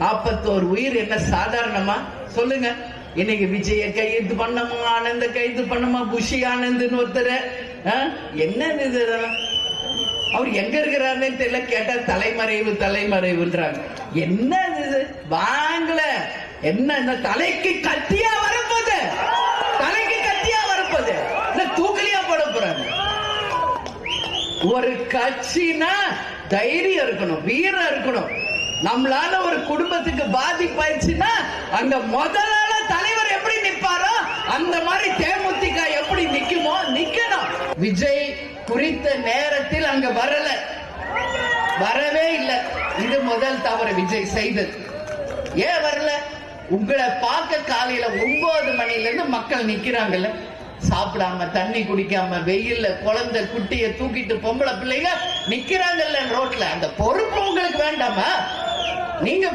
41 உயிர் என்ன சாதாரணமா சொல்லுங்க? இன்னைக்கு விஜய கைது பண்ணமா, ஆனந்த கைது பண்ணமா, புஷி ஆனந்த்னு ஒருத்தர் என்ன இது? அவர் எங்க இருக்கிறாருன்னு தெரியல. கேட்டா தலைமறைவுன்றாங்க. என்ன இது? வாங்கல என்ன இந்த தலைக்கு கத்தியா வரப்போது? தலைக்கு கத்தியா வரப்போது? தூக்கலியா போட போறாங்க. ஒரு கட்சினா தைரியம் இருக்கணும், வீரம் இருக்கணும். நம்மளால ஒரு குடும்பத்துக்கு பாதிப்பாயிடுச்சுன்னா அங்க முதலால தலைவர் எப்படி நிற்பாரோ அந்த மாதிரி தேமுதிக எப்படி நிக்குமோ நிக்கணும். விஜய் குறித்த நேரத்தில் அங்க வரவே இல்லை. இது முதல் தவறு விஜய் செய்தது. ஏன் வரல? உங்களை பார்க்க காலையில 9 மணில இருந்து மக்கள் நிக்கிறாங்கல்ல, சாப்பிடாம தண்ணி குடிக்காம வெயில்ல குழந்தை குட்டிய தூக்கிட்டு பொம்பளை பிள்ளைங்க நிக்கிறாங்கல்ல ரோட்ல. அந்த பொறுப்பு உங்களுக்கு வேண்டாமா? நீங்க